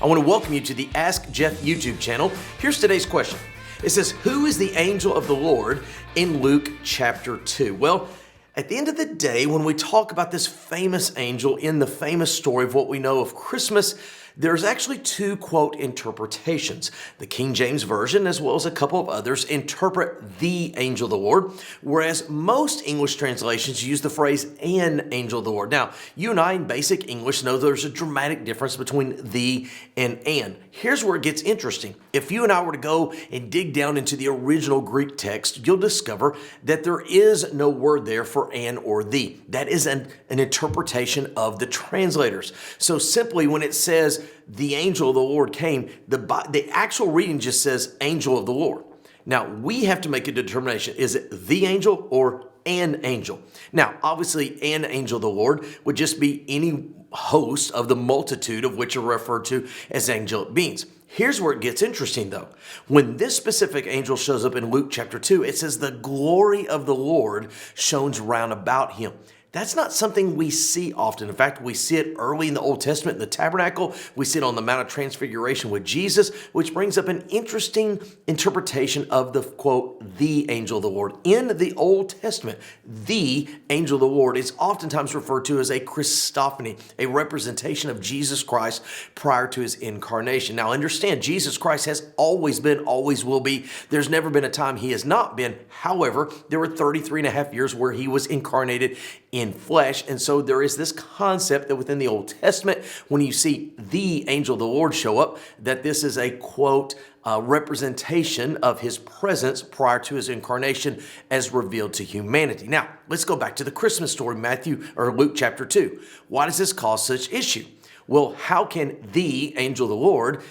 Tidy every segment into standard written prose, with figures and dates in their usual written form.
I want to welcome you to the Ask Jeff YouTube channel. Here's today's question. It says, who is the angel of the Lord in Luke chapter 2? Well, at the end of the day, when we talk about this famous angel in the famous story of what we know of Christmas, there's actually two, quote, interpretations. The King James Version, as well as a couple of others, interpret the angel of the Lord, whereas most English translations use the phrase an angel of the Lord. Now, you and I in basic English know there's a dramatic difference between the and an. Here's where it gets interesting. If you and I were to go and dig down into the original Greek text, you'll discover that there is no word there for an or the. That is an interpretation of the translators. So simply when it says, the angel of the Lord came, the actual reading just says angel of the Lord. Now, we have to make a determination. Is it the angel or an angel? Now, obviously, an angel of the Lord would just be any host of the multitude of which are referred to as angelic beings. Here's where it gets interesting, though. When this specific angel shows up in Luke chapter 2, it says the glory of the Lord shines round about him. That's not something we see often. In fact, we see it early in the Old Testament in the tabernacle. We see it on the Mount of Transfiguration with Jesus, which brings up an interesting interpretation of the, quote, the angel of the Lord. In the Old Testament, the angel of the Lord is oftentimes referred to as a Christophany, a representation of Jesus Christ prior to his incarnation. Now, understand, Jesus Christ has always been, always will be. There's never been a time he has not been. However, there were 33 and a half years where he was incarnated in flesh. And so there is this concept that within the Old Testament, when you see the angel of the Lord show up, that this is a, quote, representation of his presence prior to his incarnation as revealed to humanity. Now, let's go back to the Christmas story, Luke chapter 2. Why does this cause such issue? Well, how can the angel of the Lord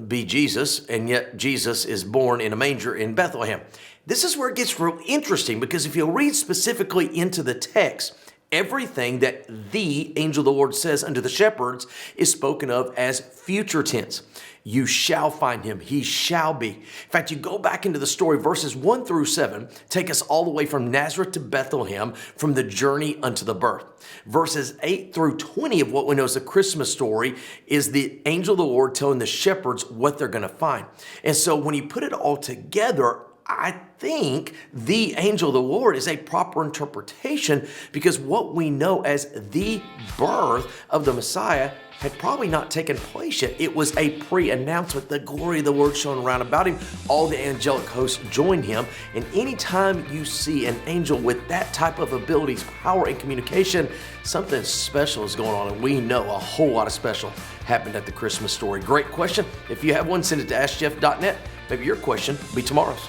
be Jesus, and yet Jesus is born in a manger in Bethlehem? This is where it gets real interesting, because if you read specifically into the text, everything that the angel of the Lord says unto the shepherds is spoken of as future tense. You shall find him. He shall be. In fact, you go back into the story, verses 1 through 7, take us all the way from Nazareth to Bethlehem, from the journey unto the birth. Verses 8 through 20 of what we know as the Christmas story is the angel of the Lord telling the shepherds what they're going to find. And so when you put it all together, I think the angel of the Lord is a proper interpretation, because what we know as the birth of the Messiah had probably not taken place yet. It was a pre-announcement. The glory of the Lord shone around about him. All the angelic hosts joined him. And anytime you see an angel with that type of abilities, power, and communication, something special is going on. And we know a whole lot of special happened at the Christmas story. Great question. If you have one, send it to AskJeff.net. Maybe your question will be tomorrow's.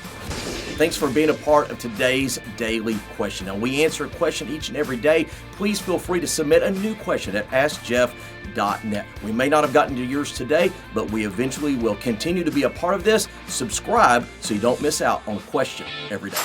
Thanks for being a part of today's daily question. Now, we answer a question each and every day. Please feel free to submit a new question at AskJeff.net. We may not have gotten to yours today, but we eventually will continue to be a part of this. Subscribe so you don't miss out on a question every day.